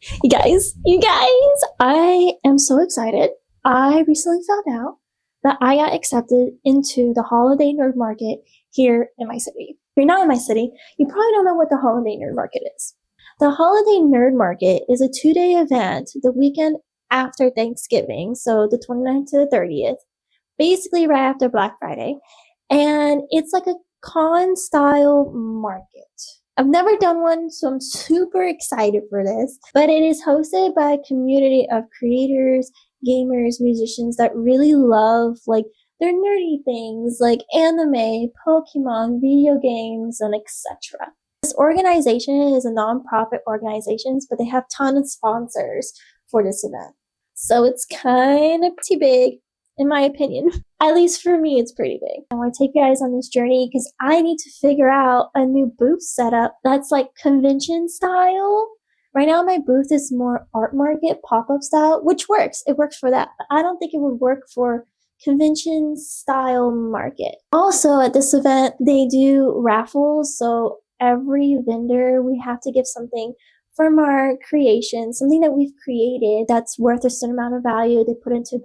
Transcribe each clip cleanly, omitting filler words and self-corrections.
You guys, I am so excited. I recently found out that I got accepted into the Holiday Nerd Market here in my city. If you're not in my city, you probably don't know what the Holiday Nerd Market is. The Holiday Nerd Market is a 2-day event the weekend after Thanksgiving, so the 29th to the 30th, basically right after Black Friday. And it's like a con style market. I've never done one, so I'm super excited for this. But it is hosted by a community of creators, gamers, musicians that really love like their nerdy things like anime, Pokemon, video games, and etc. This organization is a non-profit organization, but they have tons of sponsors for this event. So it's kind of pretty big, in my opinion. At least for me, it's pretty big. I want to take you guys on this journey because I need to figure out a new booth setup that's like convention style. Right now, my booth is more art market pop-up style, which works. It works for that. But I don't think it would work for convention style market. Also, at this event, they do raffles. So every vendor, we have to give something from our creation, something that we've created that's worth a certain amount of value. They put into a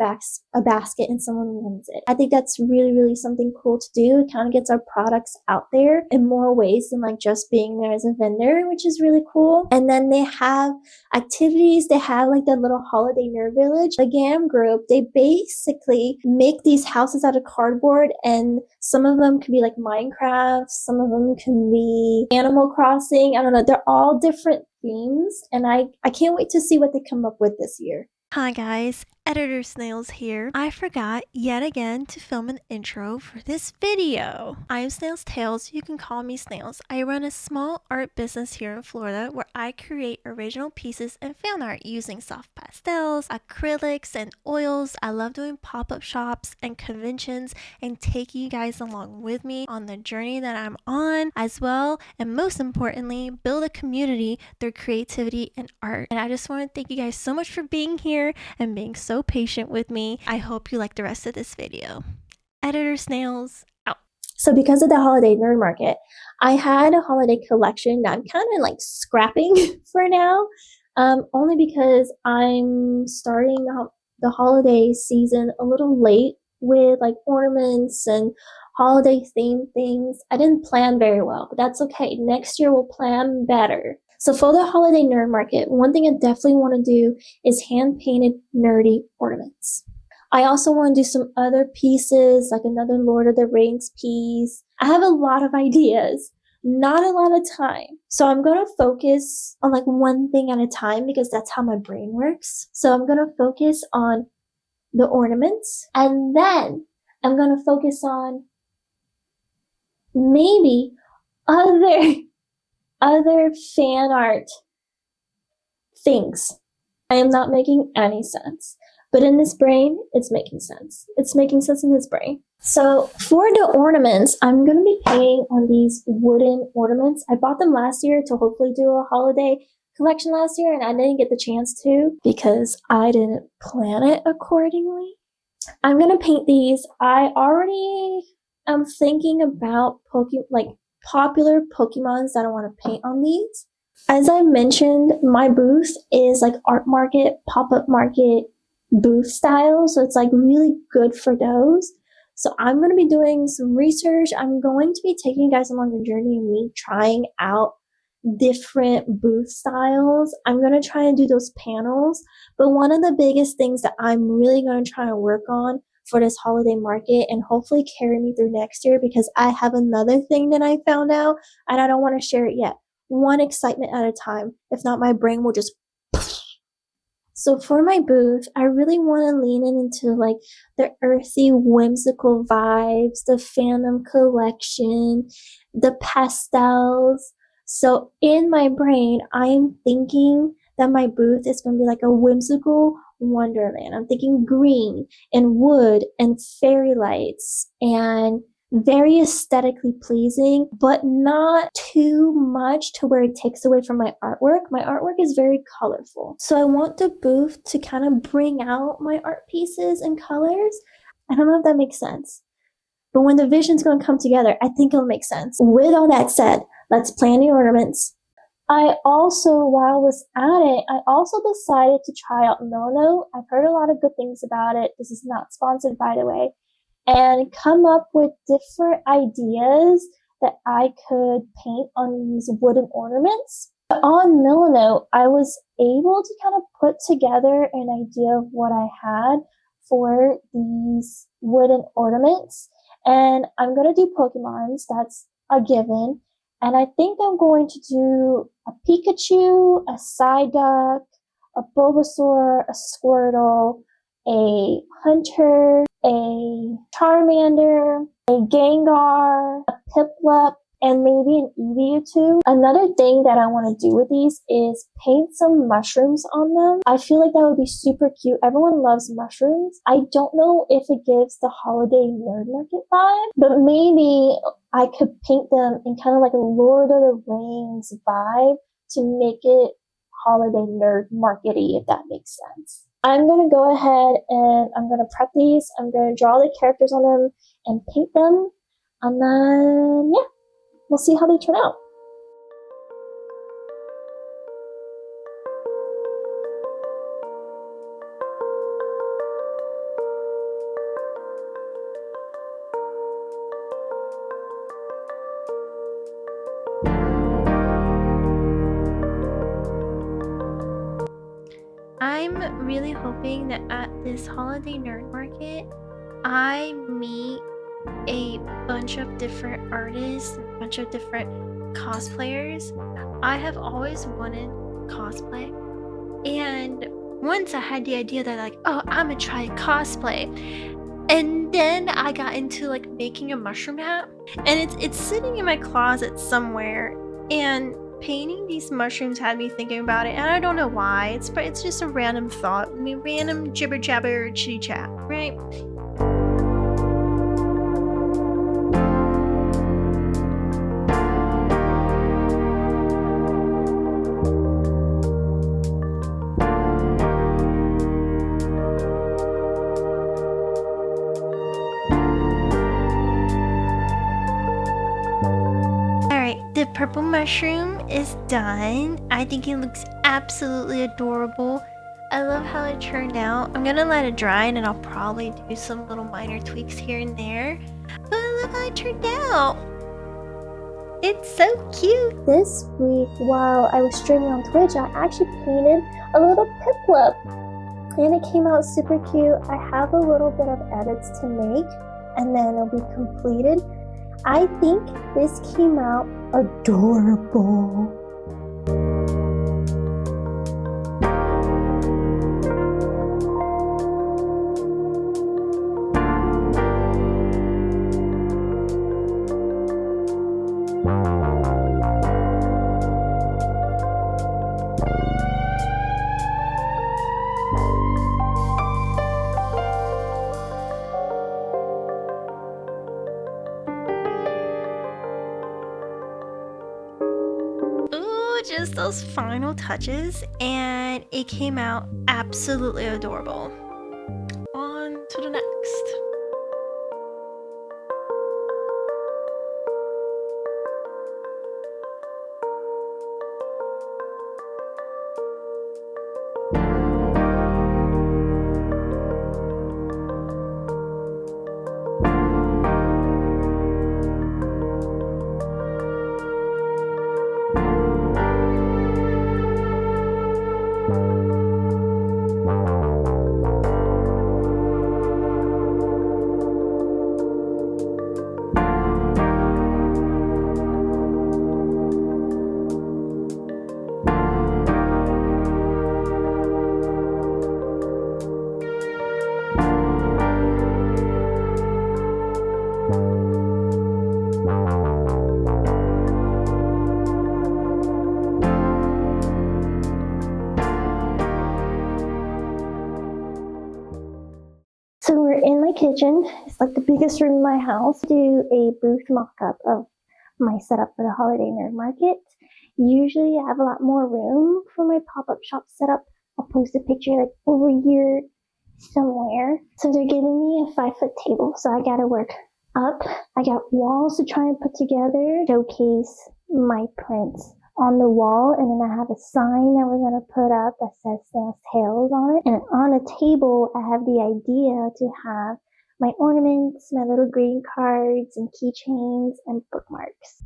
basket and someone wins it. I think that's really, really something cool to do. It kind of gets our products out there in more ways than like just being there as a vendor, which is really cool. And then they have activities. They have like that little holiday nerd village. The GAM group, they basically make these houses out of cardboard, and some of them could be like Minecraft, some of them can be Animal Crossing. I don't know. They're all different themes, and I can't wait to see what they come up with this year. Hi guys, Editor Snails here. I forgot yet again to film an intro for this video. I'm Snails Tales, you can call me Snails. I run a small art business here in Florida where I create original pieces and fan art using soft pastels, acrylics, and oils. I love doing pop-up shops and conventions and taking you guys along with me on the journey that I'm on as well, and most importantly, build a community through creativity and art. And I just want to thank you guys so much for being here and being so patient with me. I hope you like the rest of this video. Editor Snails out. So because of the Holiday Nerd Market, I had a holiday collection that I'm kind of like scrapping for now, only because I'm starting the holiday season a little late with like ornaments and holiday themed things. I didn't plan very well, but that's okay. Next year we'll plan better. So for the Holiday Nerd Market, one thing I definitely want to do is hand-painted nerdy ornaments. I also want to do some other pieces, like another Lord of the Rings piece. I have a lot of ideas, not a lot of time. So I'm going to focus on like one thing at a time because that's how my brain works. So I'm going to focus on the ornaments, and then I'm going to focus on maybe other fan art things. I am not making any sense. But in this brain, it's making sense. It's making sense in this brain. So for the ornaments, I'm going to be painting on these wooden ornaments. I bought them last year to hopefully do a holiday collection last year, and I didn't get the chance to because I didn't plan it accordingly. I'm going to paint these. I already am thinking about popular Pokemons that I want to paint on these. As I mentioned, my booth is like art market, pop-up market booth style, so it's like really good for those. So I'm going to be doing some research. I'm going to be taking you guys along the journey of me trying out different booth styles. I'm going to try and do those panels, but one of the biggest things that I'm really going to try and work on for this holiday market and hopefully carry me through next year, because I have another thing that I found out and I don't want to share it yet. One excitement at a time. If not, my brain will just. So for my booth, I really want to lean into like the earthy, whimsical vibes, the Phantom collection, the pastels. So in my brain, I am thinking that my booth is going to be like a whimsical wonderland. I'm thinking green and wood and fairy lights and very aesthetically pleasing, but not too much to where it takes away from my artwork. My artwork is very colorful. So I want the booth to kind of bring out my art pieces and colors. I don't know if that makes sense, but when the vision's going to come together, I think it'll make sense. With all that said, let's plan the ornaments. I also, while I was at it, I also decided to try out Milano. I've heard a lot of good things about it. This is not sponsored, by the way. And come up with different ideas that I could paint on these wooden ornaments. On Milano, I was able to kind of put together an idea of what I had for these wooden ornaments. And I'm going to do Pokemons. That's a given. And I think I'm going to do a Pikachu, a Psyduck, a Bulbasaur, a Squirtle, a Hunter, a Charmander, a Gengar, a Piplup, and maybe an Eevee or two. Another thing that I want to do with these is paint some mushrooms on them. I feel like that would be super cute. Everyone loves mushrooms. I don't know if it gives the holiday nerd market vibe, but maybe I could paint them in kind of like a Lord of the Rings vibe to make it holiday nerd markety, if that makes sense. I'm going to go ahead and I'm going to prep these. I'm going to draw the characters on them and paint them. And then, yeah, we'll see how they turn out. I'm really hoping that at this holiday nerd market, I meet a bunch of different artists, a bunch of different cosplayers. I have always wanted cosplay, and once I had the idea that like, oh, I'm gonna try cosplay, and then I got into like making a mushroom hat, and it's sitting in my closet somewhere, and painting these mushrooms had me thinking about it, and I don't know why. It's just a random thought. I mean, random jibber jabber chitty chat, right? The purple mushroom is done. I think it looks absolutely adorable. I love how it turned out. I'm gonna let it dry and then I'll probably do some little minor tweaks here and there. But I love how it turned out. It's so cute. This week, while I was streaming on Twitch, I actually painted a little Piplup. And it came out super cute. I have a little bit of edits to make and then it'll be completed. I think this came out adorable. Just those final touches, and it came out absolutely adorable. On to the next. So we're in my kitchen. It's like the biggest room in my house. Do a booth mock-up of my setup for the holiday nerd market. Usually I have a lot more room for my pop-up shop setup. I'll post a picture like over here somewhere. So they're giving me a 5-foot table, so I gotta work up. I got walls to try and put together, showcase my prints on the wall, and then I have a sign that we're going to put up that says Snail's Tales on it. And on the table, I have the idea to have my ornaments, my little greeting cards, and keychains, and bookmarks.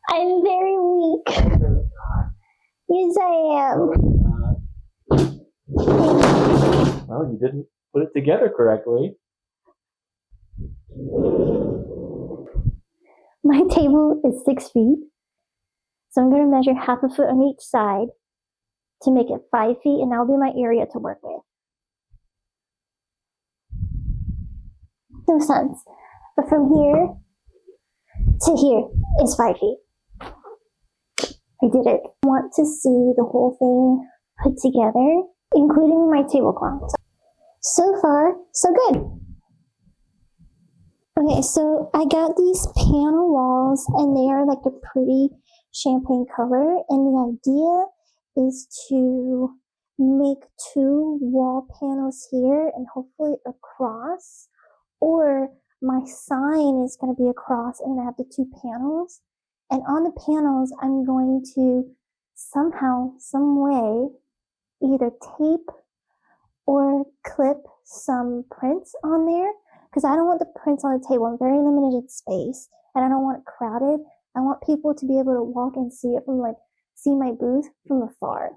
I'm very weak. Yes, I am. Well, you didn't put it together correctly. My table is 6 feet, so I'm going to measure half a foot on each side to make it 5 feet, and that'll be my area to work with. No sense. But from here to here is 5 feet. I did it. I want to see the whole thing put together, including my tablecloth. So far, so good. Okay, so I got these panel walls, and they are like a pretty champagne color, and the idea is to make 2 wall panels here and hopefully a cross, or my sign is going to be a cross, and then I have the 2 panels, and on the panels I'm going to somehow, some way, either tape or clip some prints on there, because I don't want the prints on the table. I'm very limited in space, and I don't want it crowded. I want people to be able to walk and see it from see my booth from afar.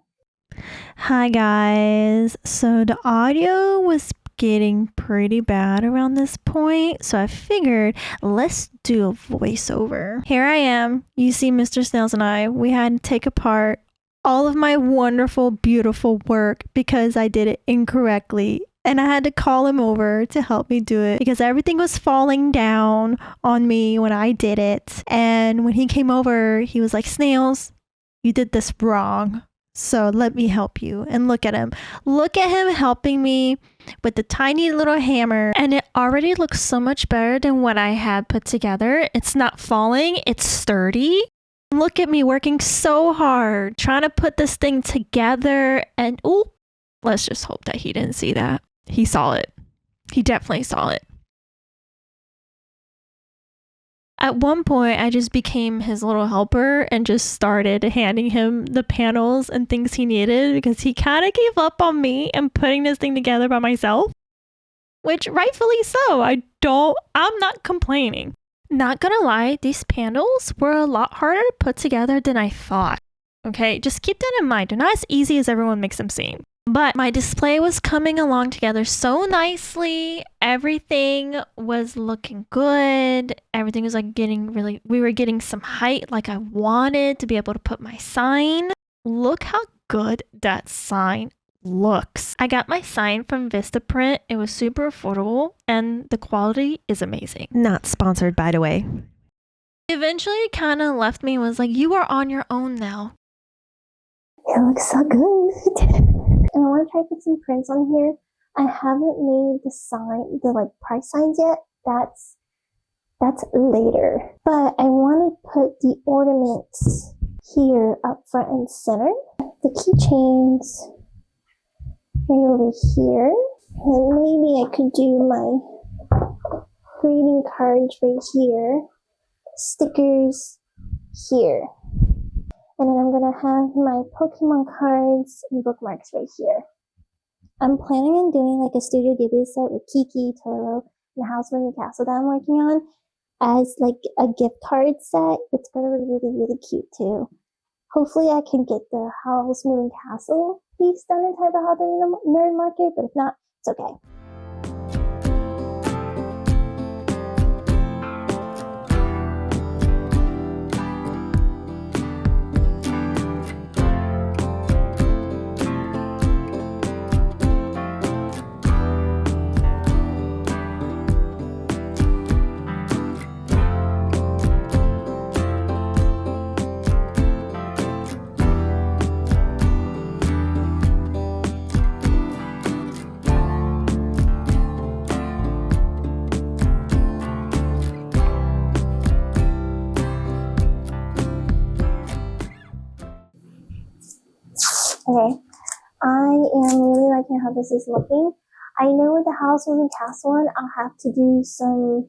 Hi guys. So the audio was getting pretty bad around this point, so I figured let's do a voiceover. Here I am. You see Mr. Snails and we had to take apart all of my wonderful, beautiful work because I did it incorrectly. And I had to call him over to help me do it because everything was falling down on me when I did it. And when he came over, he was like, Snails, you did this wrong. So let me help you. And look at him. Look at him helping me with the tiny little hammer. And it already looks so much better than what I had put together. It's not falling. It's sturdy. Look at me working so hard, trying to put this thing together. And ooh, let's just hope that he didn't see that. He saw it. He definitely saw it. At one point, I just became his little helper and just started handing him the panels and things he needed because he kind of gave up on me and putting this thing together by myself, which rightfully so. I'm not complaining. Not gonna lie, these panels were a lot harder to put together than I thought. Okay, just keep that in mind. They're not as easy as everyone makes them seem. But my display was coming along together so nicely. Everything was looking good. Everything was like we were getting some height like I wanted to be able to put my sign. Look how good that sign looks. I got my sign from Vistaprint. It was super affordable and the quality is amazing. Not sponsored, by the way. Eventually kind of left me and was like, you are on your own now. It looks so good. And I want to try to put some prints on here. I haven't made the price signs yet. That's later. But I want to put the ornaments here up front and center. The keychains right over here. And maybe I could do my greeting cards right here. Stickers here. And then I'm going to have my Pokemon cards and bookmarks right here. I'm planning on doing like a Studio Ghibli set with Kiki, Totoro, and the House Moving Castle that I'm working on as like a gift card set. It's going to be really, really cute too. Hopefully I can get the House Moving Castle piece done in time for Holiday Nerd Market, but if not, it's okay. Okay, I am really liking how this is looking. I know with the House Moving Castle one, I'll have to do some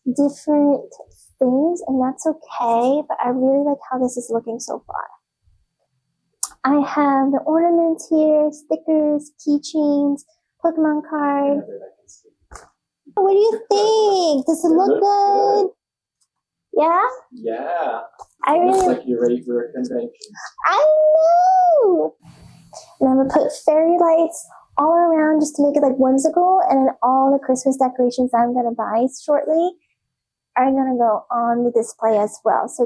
different things, and that's okay, but I really like how this is looking so far. I have the ornaments here, stickers, keychains, Pokemon card. What do you think? Does it look good? Yeah? Yeah. I Looks really like you're ready for a convention. I know! And I'm gonna put fairy lights all around just to make it like whimsical, and then all the Christmas decorations that I'm gonna buy shortly are gonna go on the display as well. So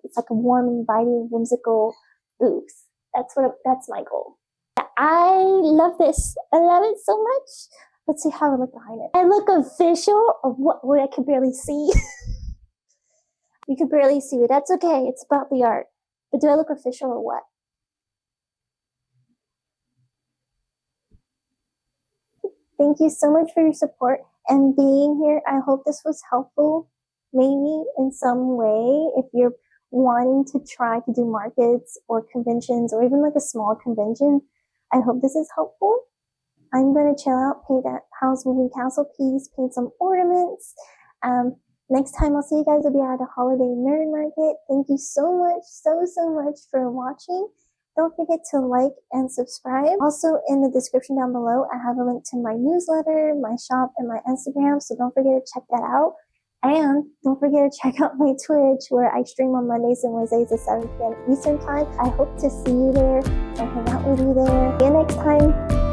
it's like a warm, inviting, whimsical booth. That's my goal. I love this. I love it so much. Let's see how I look behind it. I look official, or what I can barely see. You can barely see it. That's okay. It's about the art. But do I look official or what? Thank you so much for your support and being here. I hope this was helpful, maybe in some way. If you're wanting to try to do markets or conventions or even like a small convention, I hope this is helpful. I'm going to chill out, paint that house moving castle piece, paint some ornaments. Next time I'll see you guys will be at a holiday nerd market. Thank you so much, so much for watching. Don't forget to like and subscribe. Also in the description down below, I have a link to my newsletter, my shop, and my Instagram, so don't forget to check that out. And don't forget to check out my Twitch, where I stream on Mondays and Wednesdays at 7 p.m. Eastern Time. I hope to see you there and hang out with you there. See you next time.